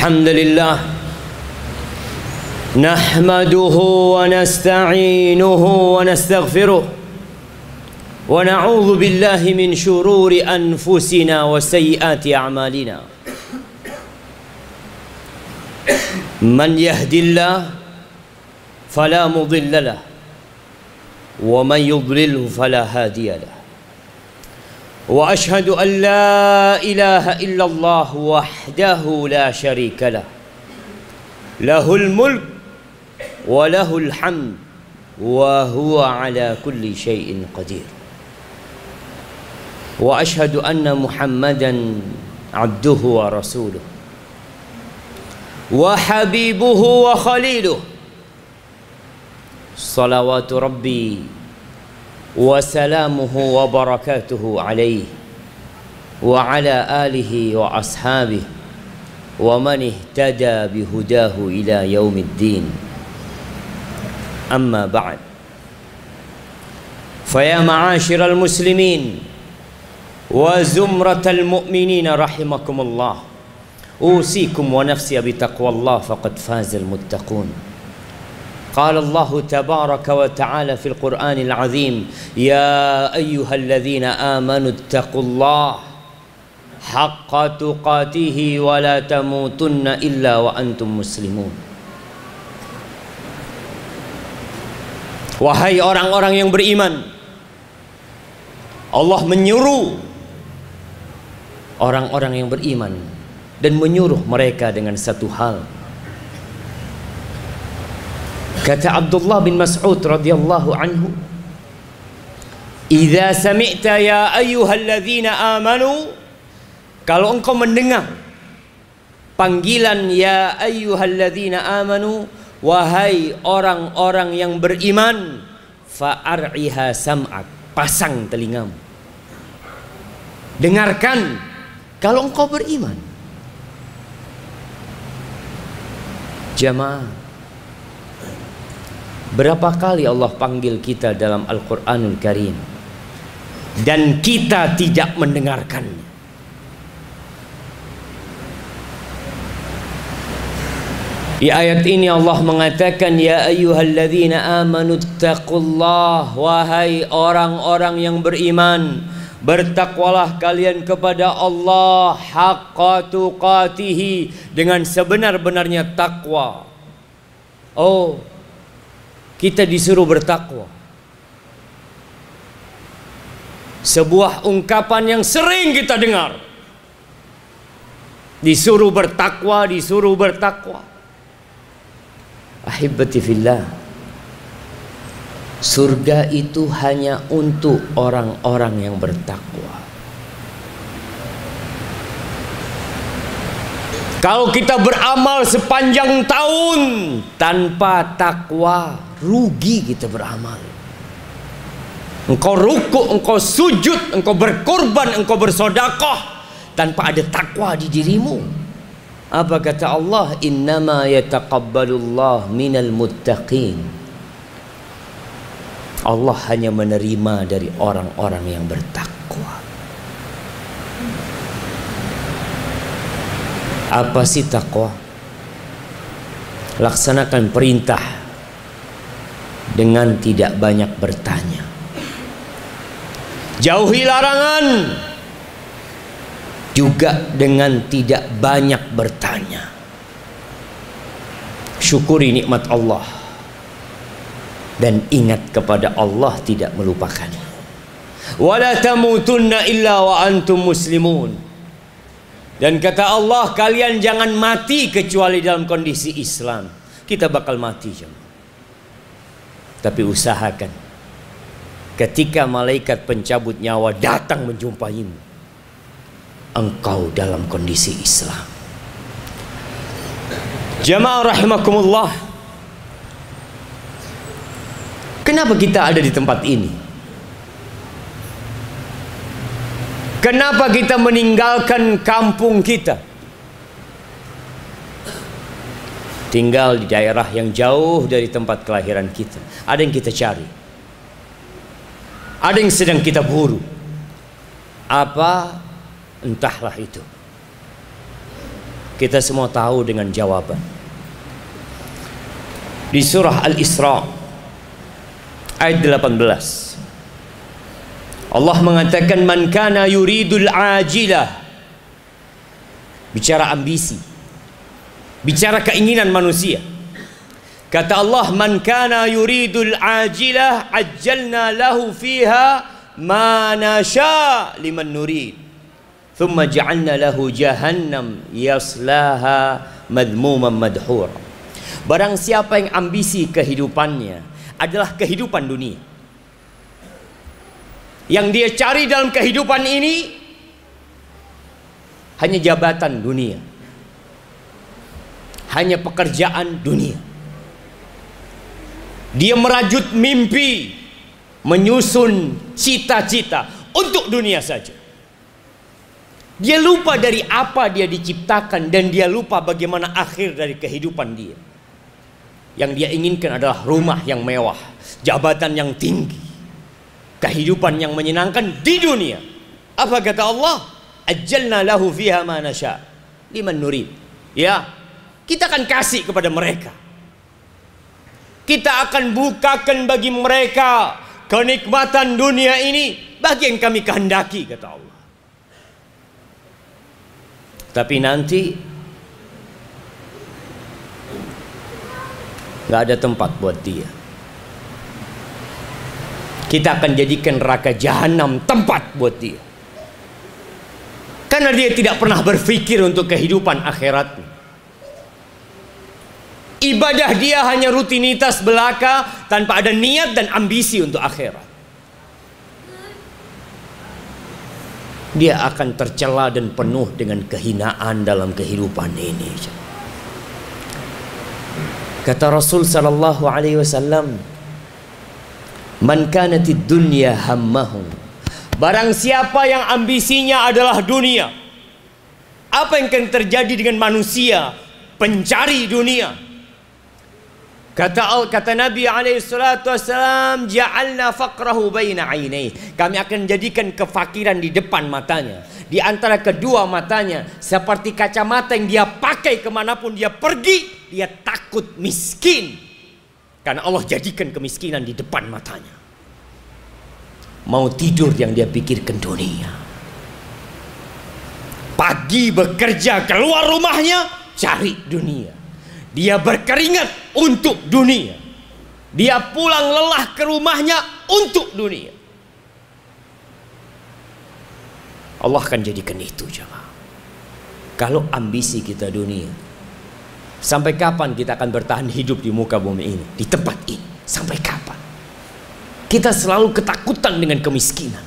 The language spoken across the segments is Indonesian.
الحمد لله نحمده ونستعينه ونستغفره ونعوذ بالله من شرور أنفسنا وسيئات أعمالنا من يهد الله فلا مضل له ومن يضلله فلا هادي له وأشهد أن لا إله إلا الله وحده لا شريك له له الملك وله الحمد وهو على كل شيء قدير وأشهد أن محمدا عبده ورسوله وحبيبه وخليله صلوات ربي وسلامه وبركاته عليه وعلى آله وأصحابه ومن اهتدى بهداه إلى يوم الدين أما بعد فيا معاشر المسلمين وزمرة المؤمنين رحمكم الله أوصيكم ونفسي بتقوى الله فقد فاز المتقون قال الله تبارك وتعالى في القرآن العظيم يا أيها الذين آمنوا اتقوا الله حق تقاته ولا تموتن إلا وأنتم مسلمون. Wahai orang-orang yang beriman, Allah menyuruh orang-orang yang beriman dan menyuruh mereka dengan satu hal. Kata Abdullah bin Mas'ud radhiyallahu anhu, "Idza sami'ta ya ayyuhalladzina amanu," kalau engkau mendengar panggilan ya ayyuhalladzina amanu, wahai orang-orang yang beriman, fa'ar'iha sam'ak, pasang telingamu, dengarkan kalau engkau beriman. Jamaah, berapa kali Allah panggil kita dalam Al-Quranul Karim dan kita tidak mendengarkannya. Di ayat ini Allah mengatakan ya ayyuhalladzina amanu taqullah, wahai orang-orang yang beriman, bertakwalah kalian kepada Allah haqqa tuqatihi, dengan sebenar-benarnya takwa. Oh, kita disuruh bertakwa. Sebuah ungkapan yang sering kita dengar. Disuruh bertakwa, disuruh bertakwa. Ahibbati fillah, surga itu hanya untuk orang-orang yang bertakwa. Kalau kita beramal sepanjang tahun tanpa takwa, rugi kita beramal. Engkau rukuk, engkau sujud, engkau berkorban, engkau bersedekah tanpa ada takwa di dirimu. Apa kata Allah? Innama yataqabbalullah minal muttaqin. Allah hanya menerima dari orang-orang yang bertakwa. Apa sih takwa? Laksanakan perintah dengan tidak banyak bertanya. Jauhi larangan juga dengan tidak banyak bertanya. Syukuri nikmat Allah dan ingat kepada Allah, tidak melupakan. Wala tamutunna illa wa antum muslimun. Dan kata Allah, kalian jangan mati kecuali dalam kondisi Islam. Kita bakal mati, jemaah. Tapi usahakan ketika malaikat pencabut nyawa datang menjumpaimu, engkau dalam kondisi Islam. Jamaah rahimakumullah, kenapa kita ada di tempat ini? Kenapa kita meninggalkan kampung kita, tinggal di daerah yang jauh dari tempat kelahiran kita? Ada yang kita cari, ada yang sedang kita buru. Apa? Entahlah itu. Kita semua tahu dengan jawaban. Di surah Al-Isra ayat 18, Allah mengatakan, man kana yuridul ajilah. Bicara ambisi, bicara keinginan manusia. Kata Allah, man kana yuridul ajilah ajjalna lahu fiha ma nasha liman nurid thumma ja'alna lahu jahannam yaslaha madmuman madhura. Barang siapa yang ambisi kehidupannya adalah kehidupan dunia, yang dia cari dalam kehidupan ini hanya jabatan dunia, hanya pekerjaan dunia. Dia merajut mimpi, menyusun cita-cita untuk dunia saja. Dia lupa dari apa dia diciptakan, dan dia lupa bagaimana akhir dari kehidupan dia. Yang dia inginkan adalah rumah yang mewah, jabatan yang tinggi, kehidupan yang menyenangkan di dunia. Apa kata Allah? Ajjalna lahu fiha ma nasha liman nurid. Ya, kita akan kasih kepada mereka. Kita akan bukakan bagi mereka kenikmatan dunia ini bagi yang kami kehendaki, kata Allah. Tapi nanti nggak ada tempat buat dia. Kita akan jadikan neraka jahanam tempat buat dia, karena dia tidak pernah berpikir untuk kehidupan akhiratnya. Ibadah dia hanya rutinitas belaka tanpa ada niat dan ambisi untuk akhirat. Dia akan tercela dan penuh dengan kehinaan dalam kehidupan ini. Kata Rasul sallallahu alaihi wasallam, man kanatid dunya hammahu. Barang siapa yang ambisinya adalah dunia, apa yang akan terjadi dengan manusia pencari dunia? Kata Nabi SAW, ja'alna faqrahu baina ainaihi. Kami akan jadikan kefakiran di depan matanya, di antara kedua matanya, seperti kacamata yang dia pakai kemanapun dia pergi. Dia takut miskin, karena Allah jadikan kemiskinan di depan matanya. Mau tidur yang dia pikirkan dunia. Pagi bekerja, keluar rumahnya cari dunia. Dia berkeringat untuk dunia. Dia pulang lelah ke rumahnya untuk dunia. Allah akan jadikan itu, jemaah. Kalau ambisi kita dunia, sampai kapan kita akan bertahan hidup di muka bumi ini, di tempat ini? Sampai kapan? Kita selalu ketakutan dengan kemiskinan,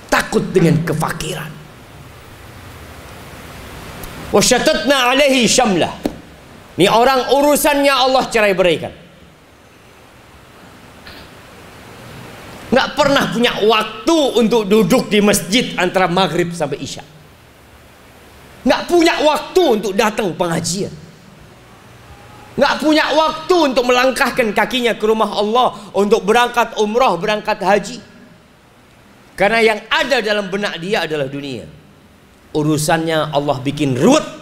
takut dengan kefakiran. Wasyatatna alaihi syamlah. Ini orang urusannya Allah cerai beraikan. Nggak pernah punya waktu untuk duduk di masjid antara maghrib sampai isya. Nggak punya waktu untuk datang pengajian. Nggak punya waktu untuk melangkahkan kakinya ke rumah Allah, untuk berangkat umrah, berangkat haji. Karena yang ada dalam benak dia adalah dunia. Urusannya Allah bikin ruwet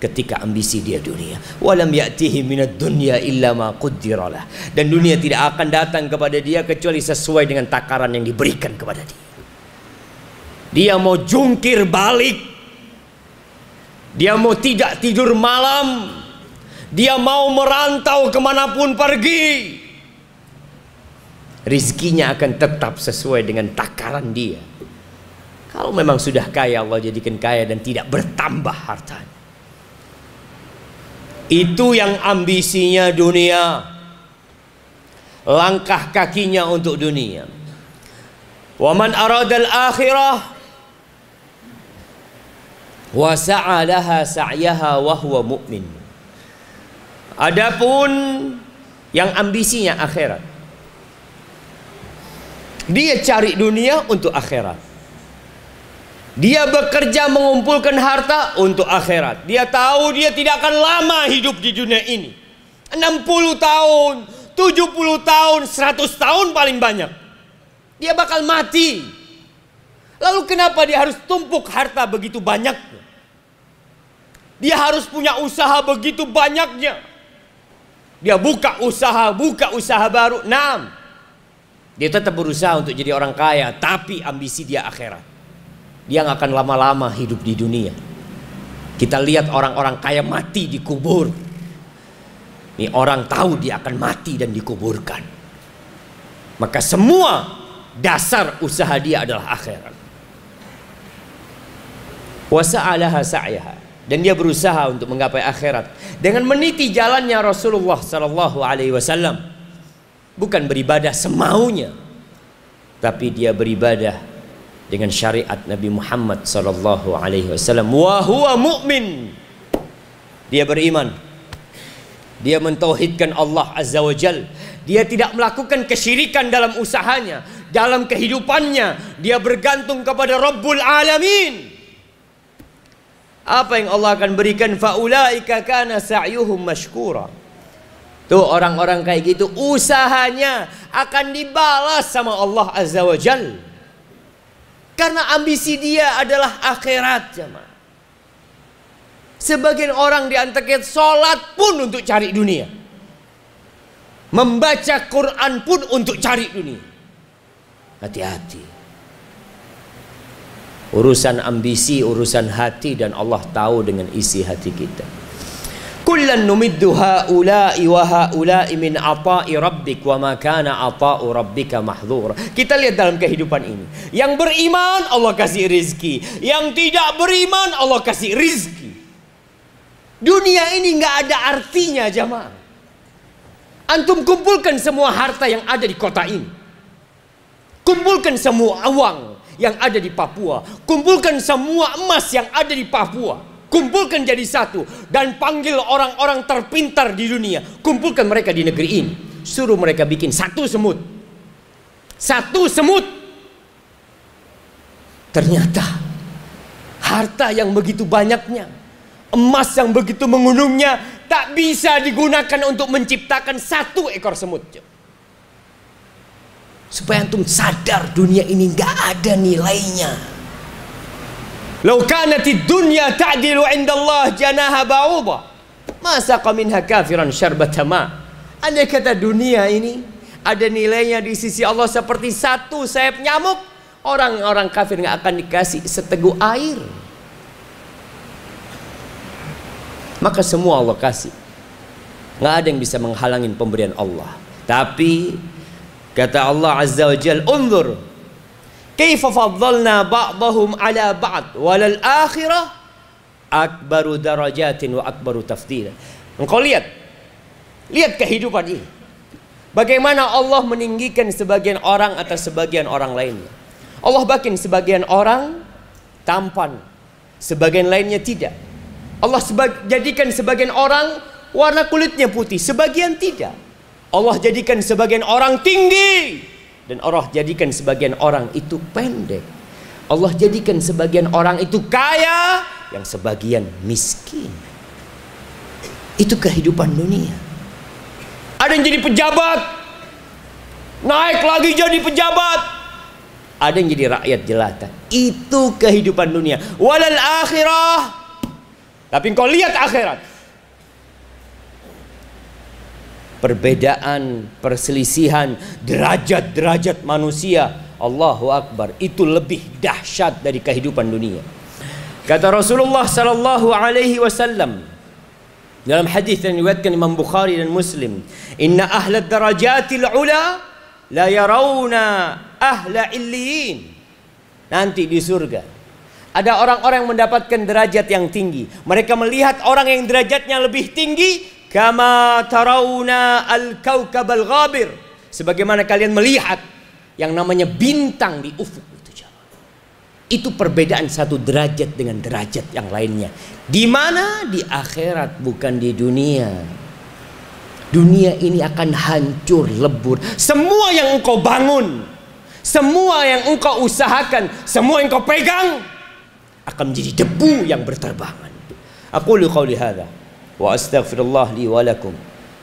ketika ambisi dia dunia. Walam ya'tihi minad dunya illa ma qaddaralah. Dan dunia tidak akan datang kepada dia kecuali sesuai dengan takaran yang diberikan kepada dia. Dia mau jungkir balik, dia mau tidak tidur malam, dia mau merantau kemanapun pergi, rizkinya akan tetap sesuai dengan takaran dia. Kalau memang sudah kaya, Allah jadikan kaya dan tidak bertambah hartanya. Itu yang ambisinya dunia, langkah kakinya untuk dunia. Wa man aradal akhirah wa sa'a laha sa'yaha wa huwa mu'min. Adapun yang ambisinya akhirat, dia cari dunia untuk akhirat. Dia bekerja mengumpulkan harta untuk akhirat. Dia tahu dia tidak akan lama hidup di dunia ini. 60 tahun, 70 tahun, 100 tahun paling banyak. Dia bakal mati. Lalu kenapa dia harus tumpuk harta begitu banyak? Dia harus punya usaha begitu banyaknya. Dia buka usaha baru. Naam. Dia tetap berusaha untuk jadi orang kaya, tapi ambisi dia akhirat. Dia nggak akan lama-lama hidup di dunia. Kita lihat orang-orang kaya mati dikubur. Ini orang tahu dia akan mati dan dikuburkan. Maka semua dasar usaha dia adalah akhirat. Wasa'alaha sa'yaha, dan dia berusaha untuk menggapai akhirat dengan meniti jalannya Rasulullah sallallahu alaihi wasallam. Bukan beribadah semaunya, tapi dia beribadah dengan syariat Nabi Muhammad sallallahu alaihi wasallam. Wa huwa mu'min. Dia beriman. Dia mentauhidkan Allah Azza wa Jal. Dia tidak melakukan kesyirikan dalam usahanya, dalam kehidupannya. Dia bergantung kepada Rabbul Alamin. Apa yang Allah akan berikan? Faulaika kana sa'yuhum mashkura. Tuh orang-orang kayak gitu usahanya akan dibalas sama Allah Azza wa Jal. Karena ambisi dia adalah akhirat, jemaah. Sebagian orang di antara kita sholat pun untuk cari dunia, membaca Quran pun untuk cari dunia. Hati-hati. Urusan ambisi, urusan hati, dan Allah tahu dengan isi hati kita. Kullan numiddu haula'i wa haula'i min ata'i rabbik wa ma kana ata'u rabbika mahdzura. Kita lihat dalam kehidupan ini, yang beriman Allah kasih rizki, yang tidak beriman Allah kasih rizki. Dunia ini nggak ada artinya, jamaah. Antum kumpulkan semua harta yang ada di kota ini, kumpulkan semua uang yang ada di Papua, kumpulkan semua emas yang ada di Papua, kumpulkan jadi satu, dan panggil orang-orang terpintar di dunia, kumpulkan mereka di negeri ini, suruh mereka bikin satu semut. Satu semut. Ternyata harta yang begitu banyaknya, emas yang begitu menggunungnya, tak bisa digunakan untuk menciptakan satu ekor semut. Supaya antum sadar dunia ini nggak ada nilainya. Lau kanatid dunya ta'dilu 'inda Allah janaha ba'udha ma saqa minha kafiran syarbata ma. Andai kata dunia ini ada nilainya di sisi Allah seperti satu sayap nyamuk, orang-orang kafir nggak akan dikasih seteguk air. Maka semua Allah kasih. Nggak ada yang bisa menghalangin pemberian Allah. Tapi kata Allah Azza wa Jal, unzur kaifa faddalna ba'dahum ala ba'd walal akhirah akbaru darajatin wa akbaru tafdila. Engkau lihat kehidupan ini, bagaimana Allah meninggikan sebagian orang atas sebagian orang lainnya. Allah bikin sebagian orang tampan, sebagian lainnya tidak. Allah jadikan sebagian orang warna kulitnya putih, sebagian tidak. Allah jadikan sebagian orang tinggi, dan Allah jadikan sebagian orang itu pendek. Allah jadikan sebagian orang itu kaya, yang sebagian miskin. Itu kehidupan dunia. Ada yang jadi pejabat, naik lagi jadi pejabat. Ada yang jadi rakyat jelata. Itu kehidupan dunia. Walal akhirah. Tapi engkau lihat akhirat, perbedaan, perselisihan, derajat-derajat manusia, Allahu Akbar, itu lebih dahsyat dari kehidupan dunia. Kata Rasulullah sallallahu alaihi wasallam dalam hadis yang diriwayatkan Imam Bukhari dan Muslim, inna ahla darajatil ula la yarawna ahla illiyin. Nanti di surga ada orang-orang yang mendapatkan derajat yang tinggi, mereka melihat orang yang derajatnya lebih tinggi, kama tarawna al-kaukab al-ghabir, sebagaimana kalian melihat yang namanya bintang di ufuk itu. Itu perbedaan satu derajat dengan derajat yang lainnya. Di mana? Di akhirat, bukan di dunia. Dunia ini akan hancur lebur. Semua yang engkau bangun, semua yang engkau usahakan, semua yang engkau pegang akan menjadi debu yang berterbangan. Aqulu qawli hadza wa astaghfirullah li wa lakum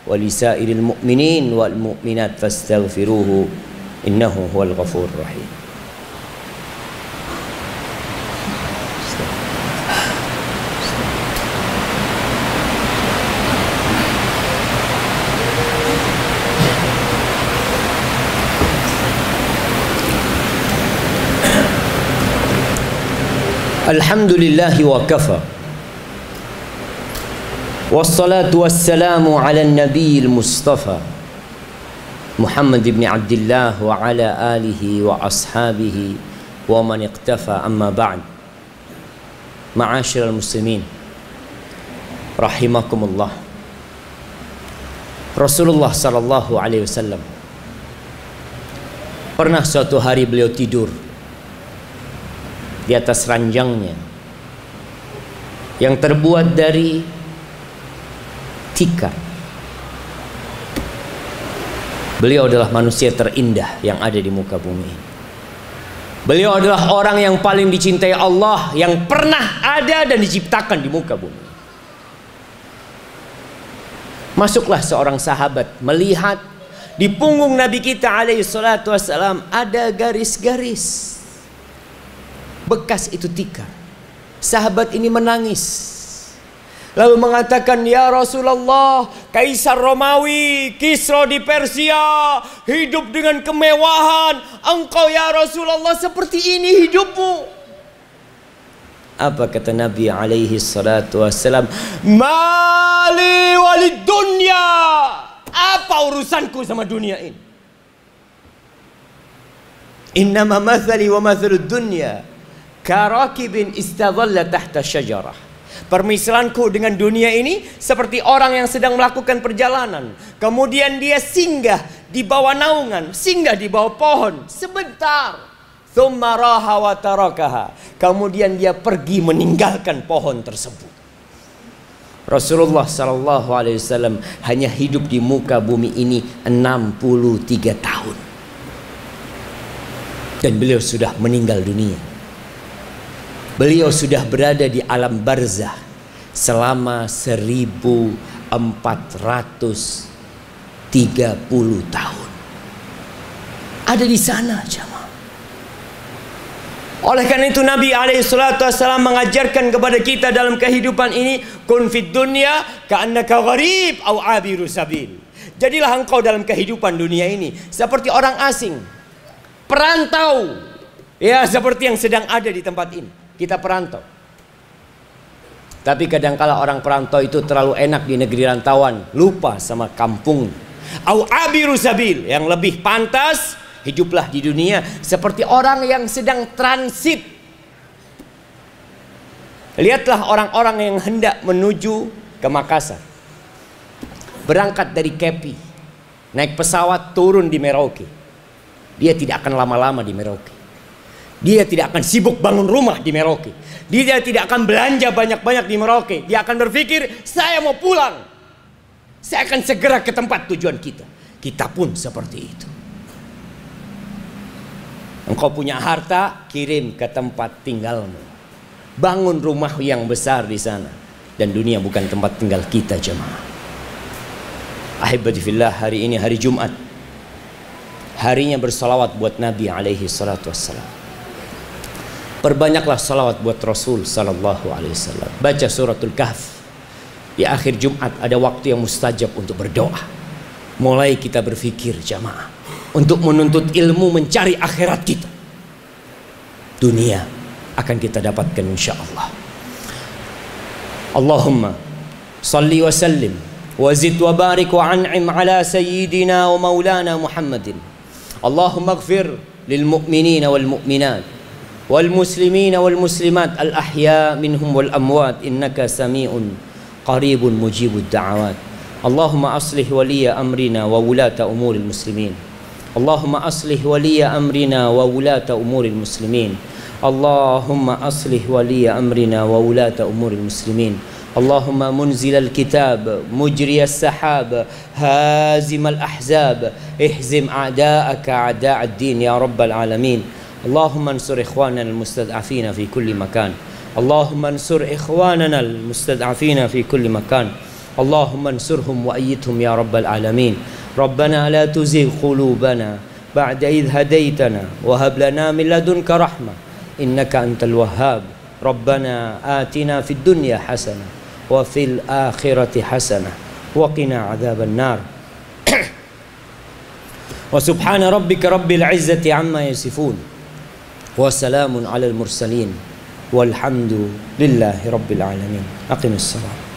wa lisairil mu'minin wal mu'minat fastaghfiruhu innahu huwal ghafurur rahim. Alhamdulillahi wa kafa. Wassalatu wassalamu ala nabiyil mustafa Muhammad ibn Abdullah wa ala alihi wa ashabihi wa man iqtafa, amma ba'd. Ma'asyiral muslimin rahimakumullah. Rasulullah sallallahu alaihi wasallam pernah suatu hari beliau tidur di atas ranjangnya yang terbuat dari tikar. Beliau adalah manusia terindah yang ada di muka bumi. Beliau adalah orang yang paling dicintai Allah yang pernah ada dan diciptakan di muka bumi. Masuklah seorang sahabat melihat di punggung Nabi kita alaihi salatu wassalam ada garis-garis. Bekas itu tikar. Sahabat ini menangis. Lalu mengatakan, ya Rasulullah, Kaisar Romawi, Kisra di Persia hidup dengan kemewahan. Engkau ya Rasulullah seperti ini hidupmu. Apa kata Nabi alaihi salatu wassalam? Mali walid dunya. Apa urusanku sama dunia ini? Innama mathali wa mathalud dunya karakibin istadhalla tahta syajarah. Permisalanku dengan dunia ini seperti orang yang sedang melakukan perjalanan, kemudian dia singgah di bawah naungan, singgah di bawah pohon sebentar, thumma raha wa tarakaha, kemudian dia pergi meninggalkan pohon tersebut. Rasulullah sallallahu alaihi wasallam hanya hidup di muka bumi ini 63 tahun dan beliau sudah meninggal dunia. Beliau sudah berada di alam barzah selama 1430 tahun. Ada di sana jemaah. Oleh karena itu Nabi alaihi salatu wasallam mengajarkan kepada kita dalam kehidupan ini, kun fid dunya ka'annaka gharib au abiru sabil. Jadilah engkau dalam kehidupan dunia ini seperti orang asing, perantau. Ya, seperti yang sedang ada di tempat ini. Kita perantau. Tapi kadangkala orang perantau itu terlalu enak di negeri rantauan, lupa sama kampung. Au abiru sabil, yang lebih pantas hiduplah di dunia seperti orang yang sedang transit. Lihatlah orang-orang yang hendak menuju ke Makassar. Berangkat dari Kepi, naik pesawat turun di Merauke. Dia tidak akan lama-lama di Merauke. Dia tidak akan sibuk bangun rumah di Merauke. Dia tidak akan belanja banyak-banyak di Merauke. Dia akan berpikir, saya mau pulang. Saya akan segera ke tempat tujuan kita. Kita pun seperti itu. Engkau punya harta, kirim ke tempat tinggalmu. Bangun rumah yang besar di sana. Dan dunia bukan tempat tinggal kita jemaah. Ahibati fillah, hari ini hari Jumat. Harinya bersalawat buat Nabi alaihi salatu wassalam. Perbanyaklah salawat buat Rasul sallallahu alaihi wasallam. Baca suratul Kahf. Di akhir Jumat ada waktu yang mustajab untuk berdoa. Mulai kita berpikir jamaah untuk menuntut ilmu, mencari akhirat kita. Dunia akan kita dapatkan insyaallah. Allahumma salli wa sallim wa zid wa barik wa an'im ala sayyidina wa maulana Muhammadin. Allahumma ighfir lil mu'minina wal mu'minat والمسلمين والمسلمات الأحياء منهم والأموات إنك سميع قريب مجيب الدعوات. اللهم أصلح ولي أمرنا وولاة أمور المسلمين. اللهم أصلح ولي أمرنا وولاة أمور المسلمين. اللهم أصلح ولي أمرنا وولاة أمور المسلمين. اللهم منزل الكتاب مجري السحاب هازم الأحزاب اهزم أعداءك أعداء الدين يا رب العالمين. اللهم انصر إخواننا المستضعفين في كل مكان. اللهم انصر إخواننا المستضعفين في كل مكان. اللهم انصرهم وأيدهم يا رب العالمين. ربنا لا تزغ قلوبنا بعد إذ هديتنا وهب لنا من لدنك رحمة إنك أنت الوهاب. ربنا آتنا في الدنيا حسنة وفي الآخرة حسنة وقنا عذاب النار. وسبحان ربك رب العزة عما يصفون وسلام على المرسلين walhamdulillahi rabbil alamin. Aqimus salat.